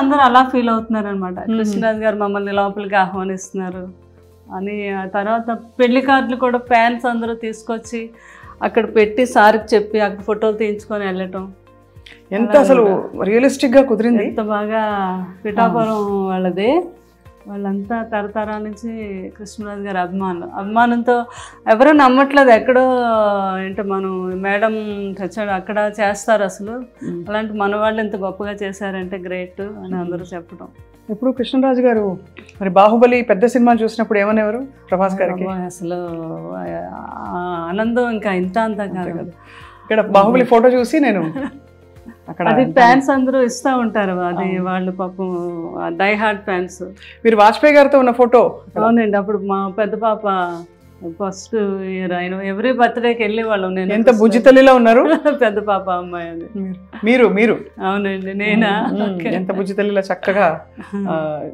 అందరూ అలా ఫీల్ అవుతున్నారు అనమాట. కృష్ణరాజు గారు మమ్మల్ని లోపలికి ఆహ్వానిస్తున్నారు అని. ఆ తర్వాత పెళ్లి కార్డులు కూడా ఫ్యాన్స్ అందరూ తీసుకొచ్చి అక్కడ పెట్టి సార్కి చెప్పి అక్కడ ఫోటోలు తీయించుకొని వెళ్ళటం. ఎంత అసలు రియలిస్టిక్ గా కుదిరింది. ఎంత బాగా. పిఠాపురం వాళ్ళది, వాళ్ళంతా తరతరాల నుంచి కృష్ణరాజు గారి అభిమానంతో ఎవరూ నమ్మట్లేదు. ఎక్కడో ఏంటో మనం మేడం చచ్చాడు అక్కడ చేస్తారు అసలు, అలాంటి మన వాళ్ళు ఎంత గొప్పగా చేశారంటే గ్రేట్ అని అందరూ చెప్పడం. ఇప్పుడు కృష్ణరాజు గారు మరి బాహుబలి పెద్ద సినిమా చూసినప్పుడు ఏమనేవారు ప్రభాస్ గారికి? అసలు ఆనందం ఇంకా ఇంత అంతా కాదు కదా. ఇక్కడ బాహుబలి ఫోటో చూసి నేను అక్కడ అది ఫ్యాన్స్ అందరూ ఇస్తూ ఉంటారు, అది వాళ్ళు పాపం డై హార్ట్ ఫ్యాన్స్. మీరు వాజ్పేయి గారితో ఉన్న ఫోటో? అవునండి, అప్పుడు మా పెద్ద పాప ఫస్ట్ ఇయర్ ఆయన ఎవ్రీ బర్త్డేకి వెళ్ళేవాళ్ళం. నేను ఎంత బుజ్జి తల్లిలో ఉన్నారు. పెద్ద పాప అమ్మాయి అది. మీరు అవునండి, నేనా? ఎంత బుజ్జి తల్లిలో చక్కగా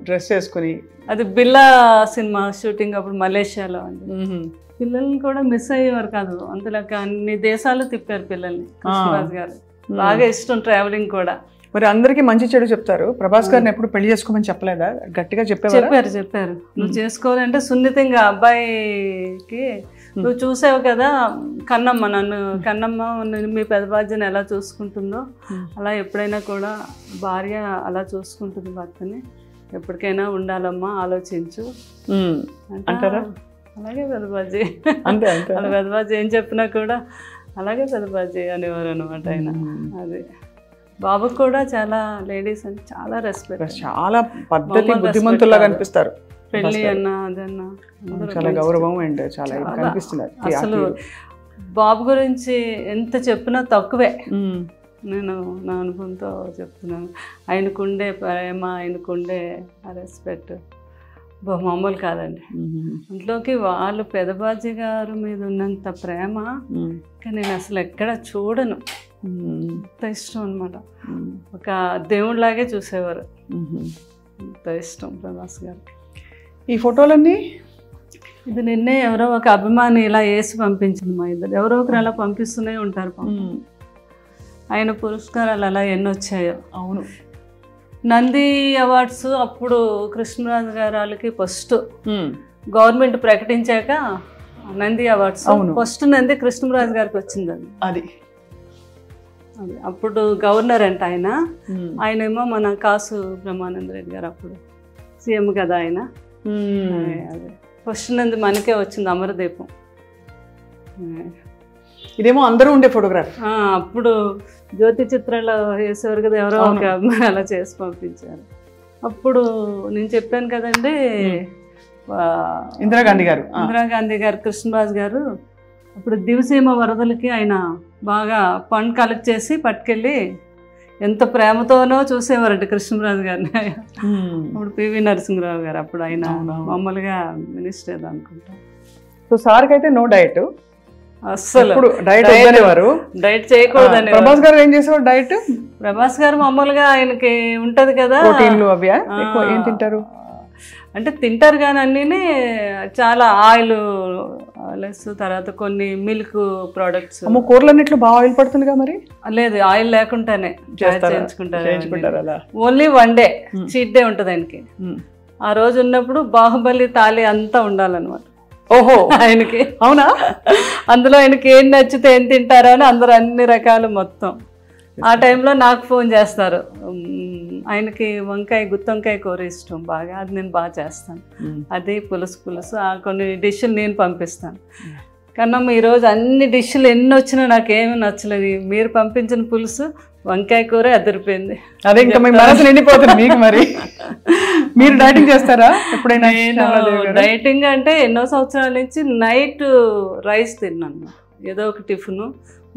డ్రెస్ వేసుకుని. అది బిల్లా సినిమా షూటింగ్ అప్పుడు మలేషియాలో అండి. పిల్లల్ని కూడా మిస్ అయ్యేవారు కాదు, అంతలాగా అన్ని దేశాలు తిప్పారు పిల్లల్ని కృష్ణరాజు గారు. బాగా ఇష్టం ట్రావెలింగ్ కూడా. మరి అందరికి మంచి చెడు చెప్తారు. ప్రభాస్ గారిని ఎప్పుడు పెళ్లి చేసుకోమని చెప్పలేదా? గట్టిగా చెప్పారు. నువ్వు చేసుకోవాలంటే సున్నితంగా అబ్బాయికి నువ్వు చూసావు కదా కన్నమ్మ, కన్నమ్మ మీ పెద్ద బాధ్యని ఎలా చూసుకుంటుందో అలా ఎప్పుడైనా కూడా భార్య అలా చూసుకుంటుంది భర్తని, ఎప్పటికైనా ఉండాలమ్మా ఆలోచించు అంటారా? అలాగే పెద్దబాజీ అంతే అలా పెద్దబాజీ ఏం చెప్పినా కూడా అలాగే పెద్దబాజీ అనేవారు అనమాట ఆయన. అది బాబుకు కూడా చాలా లేడీస్ అని చాలా రెస్పెక్ట్, చాలా పద్ధతి బుద్ధిమంతుల్లా కనిపిస్తారు. పెళ్ళి అన్నా అదన్నా చాలా గౌరవం అండ్ చాలా కనిపిస్తున్నారు. అసలు బాబు గురించి ఎంత చెప్పినా తక్కువే. నేను నా అనుభవంతో చెప్తున్నాను. ఆయనకుండే ప్రేమ, ఆయనకుండే రెస్పెక్ట్ మామూలు కాదండి. అందులోకి వాళ్ళు పెదబాజీ గారు మీద ఉన్నంత ప్రేమ కానీ నేను అసలు ఎక్కడ చూడను. అంత ఇష్టం అనమాట, ఒక దేవుడిలాగే చూసేవారు. అంత ఇష్టం ప్రభాస్ గారు. ఈ ఫోటోలన్నీ ఇది నిన్నే ఎవరో ఒక అభిమాని ఇలా వేసి పంపించింది. మా ఇద్దరు ఎవరో ఒకరు అలా పంపిస్తూనే ఉంటారు. ఆయన పురస్కారాలు అలా ఎన్ని వచ్చాయో. అవును, నంది అవార్డ్స్ అప్పుడు కృష్ణరాజు గారికి ఫస్ట్ గవర్నమెంట్ ప్రకటించాక నంది అవార్డ్స్ ఫస్ట్ నంది కృష్ణరాజు గారికి వచ్చిందండి. అది అప్పుడు గవర్నర్ అంట ఆయన. ఆయనేమో మన కాసు బ్రహ్మానంద రెడ్డి గారు అప్పుడు సీఎం కదా ఆయన. అదే ఫస్ట్ నంది మనకే వచ్చింది, అమరదీపం. ఇదేమో అందరూ ఉండే ఫోటోగ్రాఫ్. అప్పుడు జ్యోతి చిత్రాల్లో వేసేవారు కదా, ఎవరో ఒక అమ్మాయి అలా చేసి పంపించారు. అప్పుడు నేను చెప్పాను కదండి, ఇందిరాగాంధీ గారు కృష్ణరాజు గారు అప్పుడు దివసీమ వరదలకి ఆయన బాగా ఫండ్ కలెక్ట్ చేసి పట్టుకెళ్ళి ఎంత ప్రేమతోనో చూసేవారండి కృష్ణరాజు గారిని. అప్పుడు పివి నరసింహరావు గారు అప్పుడు ఆయన మామూలుగా మినిస్టర్ ఏదో అనుకుంటా. సో సార్కి అయితే నో డైట్, అస్సలు డైట్ చేయకూడదని. ప్రభాస్ గారు ఏం చేసేవారు డైట్? ప్రభాస్ గారు మామూలుగా ఆయనకి ఉంటది కదా ప్రోటీన్లు అవి ఏం తింటారు అంటే తింటారు కానీ అన్నీ చాలా ఆయిల్ లెస్, తర్వాత కొన్ని మిల్క్ ప్రోడక్ట్స్. కూరలన్నిట్లో బాగా ఆయిల్ పడుతుందిగా మరి? లేదు, ఆయిల్ లేకుండానే చేయించుకుంటారు. Only one day cheat day ఉంటుంది ఆయనకి. ఆ రోజు ఉన్నప్పుడు బాహుబలి తాళి అంతా ఉండాలన్నమాట. ఓహో, ఆయనకి. అవునా? అందులో ఆయనకి ఏం నచ్చితే ఏం తింటారో అని అందరూ అన్ని రకాలు మొత్తం. ఆ టైంలో నాకు ఫోన్ చేస్తారు. ఆయనకి గుత్తొంకాయ కూర ఇష్టం బాగా, అది నేను బాగా చేస్తాను. అది పులుసు కొన్ని డిష్లు నేను పంపిస్తాను. కన్నమ్మ ఈరోజు అన్ని డిష్లు ఎన్ని వచ్చినా నాకేమీ నచ్చలేదు, మీరు పంపించిన పులుసు వంకాయ కూర అదిరిపోయింది. అదే ఇంకా మీ మనసు నిండిపోతుంది మీకు. మరి మీరు డైటింగ్ చేస్తారా ఎప్పుడైనా? డైటింగ్ అంటే ఎన్నో సంవత్సరాల నుంచి నైట్ రైస్ తిన్నాను, ఏదో ఒక టిఫిన్.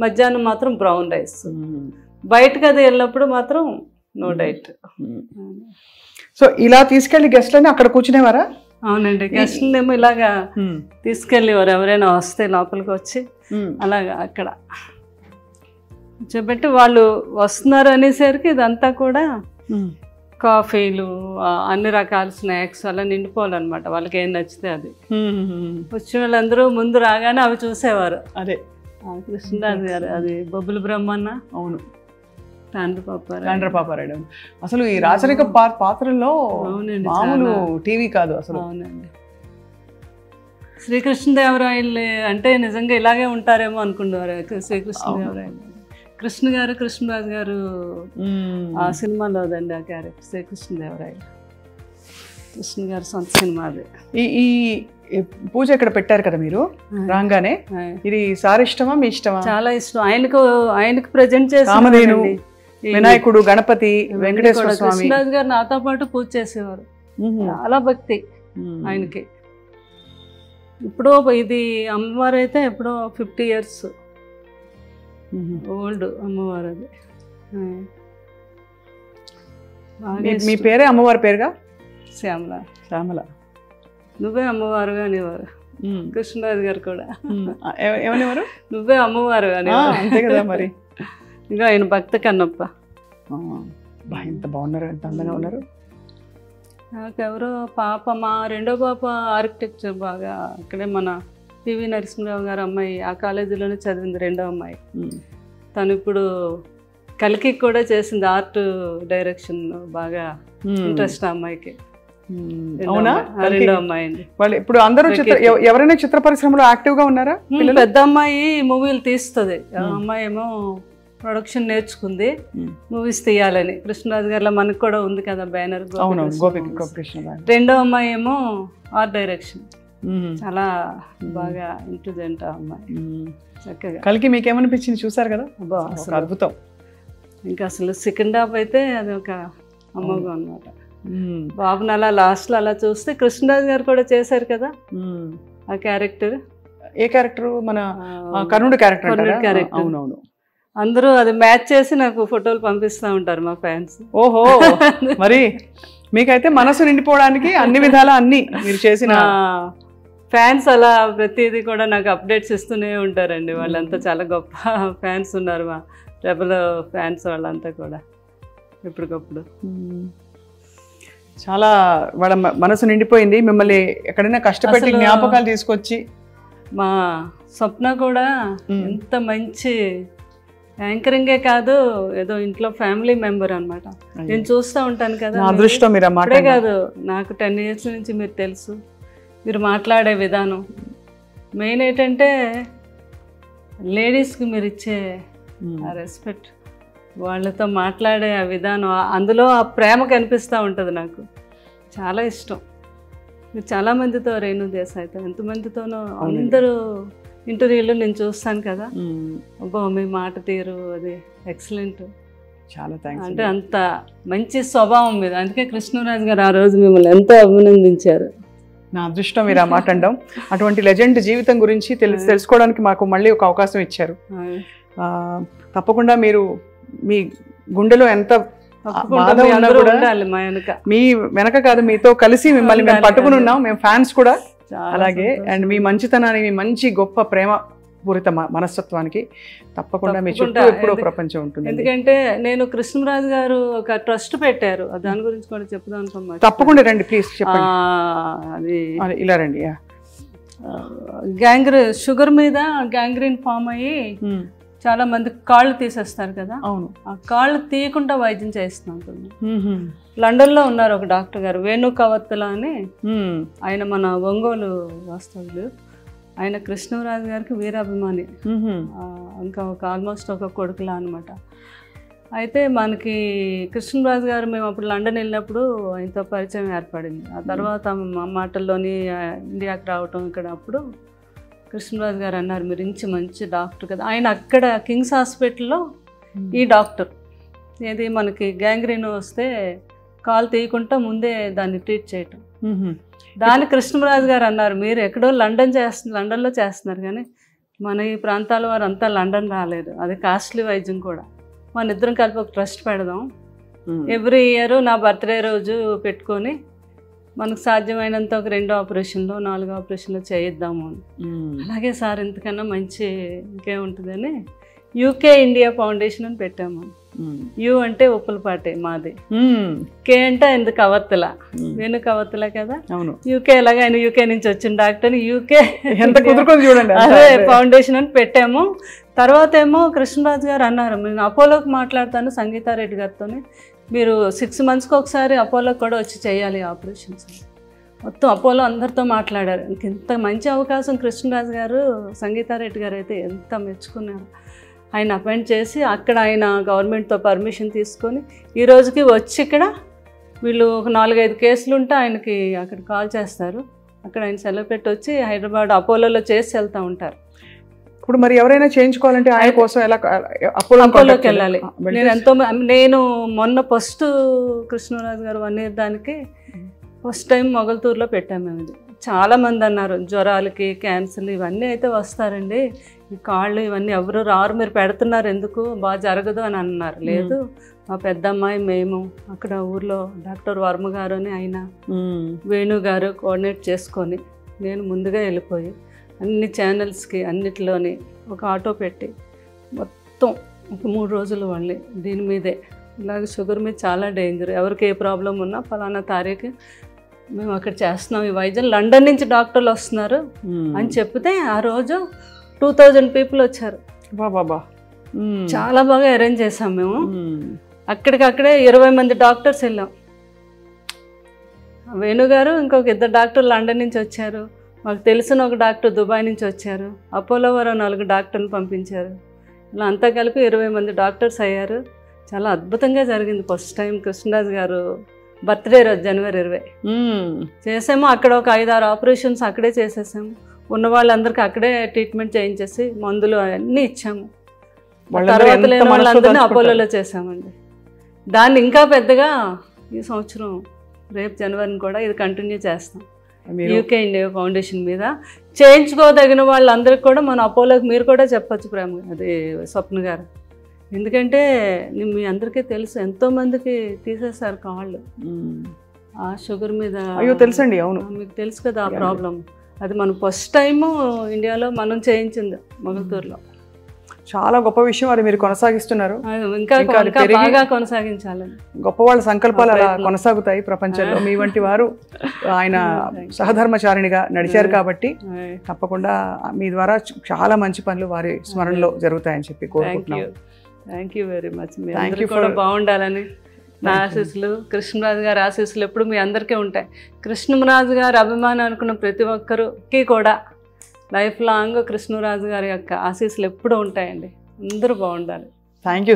మధ్యాహ్నం మాత్రం బ్రౌన్ రైస్. బయటకు అది వెళ్ళినప్పుడు మాత్రం నో డైట్. సో ఇలా తీసుకెళ్ళి గెస్ట్లని అక్కడ కూర్చునేవారా? అవునండి, గెస్ట్లేమో ఇలాగా తీసుకెళ్ళేవారు. ఎవరైనా వస్తే లోపలికి వచ్చి అలాగా అక్కడ చెప్పబట్టి వాళ్ళు వస్తున్నారు అనేసరికి ఇదంతా కూడా కాఫీలు, అన్ని రకాల స్నాక్స్ అలా నిండిపోవాలన్నమాట. వాళ్ళకి ఏం నచ్చితే అది. వచ్చిన వాళ్ళందరూ ముందు రాగానే అవి చూసేవారు. అదే కృష్ణరాజు గారు, అది బొబ్బుల బ్రహ్మన్న. అవును, తాండ్ర పాపారాయుడు. అసలు ఈ రాచరిక పాత్రల్లో మామూలు టీవీ కాదు అసలు. అవునండి. శ్రీకృష్ణదేవరాయలు అంటే నిజంగా ఇలాగే ఉంటారేమో అనుకున్నారు శ్రీకృష్ణదేవరాయలు. కృష్ణరాజు గారు ఆ సినిమాలోదండి ఆ క్యారెక్టర్ శ్రీకృష్ణదేవరాయలు. కృష్ణ గారు సొంత సినిమా అది. ఈ పూజ ఇక్కడ పెట్టారు కదా మీరు రాగానే, ఇది సార్ ఇష్టమా మీ ఇష్టమా? చాలా ఇష్టం. ఆయనకు ప్రజెంట్ చేసి రామధేను, వినాయకుడు, గణపతి, వెంకటేశ్వర స్వామి. కృష్ణరాజు గారు నాతో పాటు పూజ చేసేవారు. చాలా భక్తి ఆయనకి. ఇప్పుడు ఇది అమ్మవారు అయితే ఎప్పుడో 50 years ఓల్డ్ అమ్మవారు అది. మీ పేరే అమ్మవారి పేరుగా? శ్యామల. నువ్వే అమ్మవారుగా అనేవారు కృష్ణరాజు గారు కూడా. ఏమనేవారు? నువ్వే అమ్మవారు అని. అంతే కదా మరి. ఇంకా ఆయన భక్త కన్నప్ప. ఎంత బాగున్నారు, ఎంత అందంగా ఉన్నారు. నాకెవరో పాప, మా రెండో పాప ఆర్కిటెక్చర్ బాగా అక్కడే మన పివి నరసింహరావు గారు అమ్మాయి ఆ కాలేజీలోనే చదివింది, రెండో అమ్మాయి. తను ఇప్పుడు కలికి కూడా చేసింది, ఆర్ట్ డైరెక్షన్ బాగా ఇంట్రెస్ట్ ఆ అమ్మాయికి. రెండో అమ్మాయి అండి. వాళ్ళు ఇప్పుడు అందరూ ఎవరైనా చిత్ర పరిశ్రమలో యాక్టివ్ గా ఉన్నారా? పెద్ద అమ్మాయి మూవీలు తీస్తుంది, అమ్మాయి ఏమో ప్రొడక్షన్ నేర్చుకుంది, మూవీస్ తీయాలని. కృష్ణరాజు గారిలో మనకు కూడా ఉంది కదా బ్యానర్. రెండో అమ్మాయి ఏమో ఆర్ట్ డైరెక్షన్. చాలా బాగా ఇంటెలిజెంట్ అమ్మాయి. చక్కగా. కలికి మీకేమనిపించింది? చూసారు కదా, అద్భుతం. ఇంకా అసలు సెకండ్ హాఫ్ అయితే అది ఒక అమ్మగా అనమాట. బాబుని అలా లాస్ట్ లో అలా చూస్తే కృష్ణరాజు గారు కూడా చేశారు కదా ఆ క్యారెక్టర్. ఏ క్యారెక్టర్? మన కర్ణుడు క్యారెక్టర్. అవునవును. అందరూ అది మ్యాచ్ చేసి నాకు ఫోటోలు పంపిస్తూ ఉంటారు మా ఫ్యాన్స్. ఓహో, మరి మీకైతే మనసు నిండిపోవడానికి అన్ని విధాలా అన్ని మీరు చేసిన ఫ్యాన్స్ అలా ప్రతిదీ కూడా నాకు అప్డేట్స్ ఇస్తూనే ఉంటారండి. వాళ్ళంతా చాలా గొప్ప ఫ్యాన్స్ ఉన్నారు, మా రెబల్ ఫ్యాన్స్ వాళ్ళంతా కూడా ఎప్పటికప్పుడు. చాలా వాళ్ళ మనసు నిండిపోయింది. మిమ్మల్ని ఎక్కడైనా కష్టపెట్టి జ్ఞాపకాలు తీసుకొచ్చి. మా స్వప్న కూడా ఎంత మంచి యాంకరింగే కాదు, ఏదో ఇంట్లో ఫ్యామిలీ మెంబర్ అనమాట. నేను చూస్తూ ఉంటాను కదా. అదృష్టం మీరు అప్పుడే కాదు, నాకు 10 years నుంచి మీరు తెలుసు. మీరు మాట్లాడే విధానం మెయిన్ ఏంటంటే లేడీస్కి మీరు ఇచ్చే ఆ రెస్పెక్ట్, వాళ్ళతో మాట్లాడే ఆ విధానం, అందులో ఆ ప్రేమ కనిపిస్తూ ఉంటుంది. నాకు చాలా ఇష్టం. మీరు చాలామందితో, రేణు దేశాయ్తో ఎంతమందితోనో అందరూ ఇంటర్వ్యూలో నేను చూస్తాను కదా. అబ్బో మీ మాట తీరు అది ఎక్సలెంట్. చాలా థ్యాంక్స్. అంటే అంత మంచి స్వభావం మీద, అందుకే కృష్ణరాజు గారు ఆ రోజు మిమ్మల్ని ఎంతో అభినందించారు. నా అదృష్టం మీరు ఆ మాట అనడం. అటువంటి లెజెండ్ జీవితం గురించి తెలుసుకోవడానికి మాకు మళ్ళీ ఒక అవకాశం ఇచ్చారు. తప్పకుండా మీరు మీ గుండెలో ఎంత మీ వెనక కాదు, మీతో కలిసి మిమ్మల్ని మేము పట్టుకుని ఉన్నాం, మేము ఫ్యాన్స్ కూడా. అలాగే అండ్ మీ మంచితనాన్ని, మీ మంచి గొప్ప ప్రేమ పూరిత మనస్తత్వానికి తప్పకుండా మీ చుట్టూ ఎప్పుడో ప్రపంచం ఉంటుంది. ఎందుకంటే నేను కృష్ణరాజు గారు ఒక ట్రస్ట్ పెట్టారు, దాని గురించి కూడా చెప్దాం అనుకున్నాను. తప్పకుండా రండి ప్లీజ్, చెప్పండి. అది ఇలా రండి. షుగర్ మీద గ్యాంగ్రీన్ ఫామ్ అయ్యి చాలా మంది కాళ్ళు తీసేస్తారు కదా. అవును. ఆ కాళ్ళు తీయకుండా వైద్యం చేస్తున్నాను. లండన్లో ఉన్నారు ఒక డాక్టర్ గారు, వేణు కవత్తల అని. ఆయన మన ఒంగోలు వాస్తవులు. ఆయన కృష్ణరాజు గారికి వీరాభిమాని. ఇంకా ఆల్మోస్ట్ ఒక కొడుకులా అనమాట. అయితే మనకి కృష్ణరాజు గారు మేము అప్పుడు లండన్ వెళ్ళినప్పుడు ఆయనతో పరిచయం ఏర్పడింది. ఆ తర్వాత మా మాటల్లోని ఇండియాకి రావటం ఇక్కడ అప్పుడు కృష్ణరాజు గారు అన్నారు, మీరు మంచి డాక్టర్ కదా. ఆయన అక్కడ కింగ్స్ హాస్పిటల్లో ఈ డాక్టర్ ఏది మనకి గ్యాంగ్రీన్ వస్తే కాలు తీయకుండా ముందే దాన్ని ట్రీట్ చేయటం. దాన్ని కృష్ణరాజు గారు అన్నారు, మీరు ఎక్కడో లండన్లో చేస్తున్నారు కానీ మన ఈ ప్రాంతాల వారు అంతా లండన్ రాలేదు, అది కాస్ట్లీ వైద్యం కూడా. మన ఇద్దరం కలిపి ఒక ట్రస్ట్ పెడదాం, ఎవ్రీ ఇయర్ నా బర్త్డే రోజు పెట్టుకొని మనకు సాధ్యమైనంత ఒక 2 ఆపరేషన్లు 4 ఆపరేషన్లు చేయిద్దాము అని. అలాగే సార్ ఇంతకన్నా మంచి ఇంకేముంటుందని UK ఇండియా ఫౌండేషన్ అని పెట్టాము. యు అంటే ఉప్పులపాటి మాది, కే అంటే ఎందుకు కవత్తల, వేణు కవత్తల కదా. యూకే ఎలాగ ఆయన యూకే నుంచి వచ్చిన డాక్టర్, యూకే అదే ఫౌండేషన్ అని పెట్టాము. తర్వాత ఏమో కృష్ణరాజు గారు అన్నారు, నేను అపోలోకి మాట్లాడతాను సంగీతారెడ్డి గారితో, మీరు 6 monthsకి ఒకసారి అపోలోకి కూడా వచ్చి చేయాలి ఆపరేషన్స్. మొత్తం అపోలో అందరితో మాట్లాడారు. ఇంత మంచి అవకాశం కృష్ణరాజు గారు, సంగీతారెడ్డి గారు అయితే ఎంత మెచ్చుకున్నారు. ఆయన అపాయింట్ చేసి అక్కడ ఆయన గవర్నమెంట్తో పర్మిషన్ తీసుకొని ఈ రోజుకి వచ్చి ఇక్కడ వీళ్ళు ఒక 4-5 కేసులు ఉంటే ఆయనకి అక్కడ కాల్ చేస్తారు, అక్కడ ఆయన సెలవు పెట్టి వచ్చి హైదరాబాద్ అపోలోలో చేసి వెళ్తూ ఉంటారు. ఇప్పుడు మరి ఎవరైనా చేయించుకోవాలంటే ఆయన కోసం ఎలా అపోలోకి వెళ్ళాలి? నేను మొన్న ఫస్ట్ కృష్ణరాజు గారు 1 year దానికి ఫస్ట్ టైం మొగల్తూరులో పెట్టాము మేము. ఇది చాలామంది అన్నారు జ్వరాలకి క్యాన్సర్లు ఇవన్నీ అయితే వస్తారండి, ఈ కాళ్ళు ఇవన్నీ ఎవరు రారు, మీరు పెడుతున్నారు ఎందుకు, బాగా జరగదు అని అన్నారు. లేదు, మా పెద్దమ్మాయి మేము అక్కడ ఊర్లో డాక్టర్ వర్మ గారు అని ఆయన వేణు గారు కోఆర్డినేట్ చేసుకొని నేను ముందుగా వెళ్ళిపోయి అన్ని ఛానల్స్కి అన్నిటిలోని ఒక ఆటో పెట్టి మొత్తం ఒక 3 రోజులు వాళ్ళని దీని మీదే, ఇలాగ షుగర్ మీద చాలా డేంజర్, ఎవరికి ఏ ప్రాబ్లం ఉన్నా ఫలానా తారీఖు మేము అక్కడ చేస్తున్నాం ఈ వైద్యం, లండన్ నుంచి డాక్టర్లు వస్తున్నారు అని చెప్తే ఆ రోజు 2000 people వచ్చారు. బాబా చాలా బాగా అరేంజ్ చేసాం మేము. అక్కడికక్కడే 20 మంది డాక్టర్స్ వెళ్ళాం. వేణుగారు ఇంకొక 2 డాక్టర్లు లండన్ నుంచి వచ్చారు, మాకు తెలిసిన ఒక డాక్టర్ దుబాయ్ నుంచి వచ్చారు, అపోలో వారు 4 డాక్టర్లు పంపించారు. ఇలా అంతా కలిపి 20 మంది డాక్టర్స్ అయ్యారు. చాలా అద్భుతంగా జరిగింది. ఫస్ట్ టైం కృష్ణరాజు గారు బర్త్డే రోజు January 20 చేసాము. అక్కడ ఒక 5-6 ఆపరేషన్స్ అక్కడే చేసేసాము. ఉన్న వాళ్ళందరికీ అక్కడే ట్రీట్మెంట్ చేయించేసి మందులు అన్నీ ఇచ్చాము. తర్వాత లేని వాళ్ళందరినీ అపోలోలో చేసామండి. దాన్ని ఇంకా పెద్దగా ఈ సంవత్సరం రేపు జనవరిని కూడా ఇది కంటిన్యూ చేస్తాం. యూకే ఇండియా ఫౌండేషన్ మీద చేయించుకోదగిన వాళ్ళందరికీ కూడా మన అపోలోకి మీరు కూడా చెప్పచ్చు ప్రేమ, అది స్వప్న గారు. ఎందుకంటే మీ అందరికీ తెలుసు ఎంతోమందికి తీసేశారు కాళ్ళు ఆ షుగర్ మీద. అయ్యో తెలుసండి, అవును మీకు తెలుసు కదా ఆ ప్రాబ్లం. అది మనం ఫస్ట్ టైము ఇండియాలో మనం చేయించింది మొగల్తూరులో. చాలా గొప్ప విషయం, అది మీరు కొనసాగిస్తున్నారు. ఇంకా బాగా కొనసాగించాలని గొప్ప వాళ్ళ సంకల్పాలు అలా కొనసాగుతాయి ప్రపంచంలో. మీ వంటి వారు ఆయన సహధర్మచారిణిగా నడిచారు కాబట్టి తప్పకుండా మీ ద్వారా చాలా మంచి పనులు వారి స్మరణలో జరుగుతాయని చెప్పి కోరుకుంటున్నాను. Thank you very much. మీరు కూడా బాగుండాలని నా ఆశీస్సులు, కృష్ణరాజు గారి ఆశీస్సులు ఎప్పుడు మీ అందరికీ ఉంటాయి. కృష్ణరాజు గారి అభిమానం అనుకున్న ప్రతి ఒక్కరికి కూడా లైఫ్ లాంగ్ కృష్ణరాజు గారి యొక్క ఆశీస్సులు ఎప్పుడూ ఉంటాయండి. అందరూ బాగుండాలి. Thank you.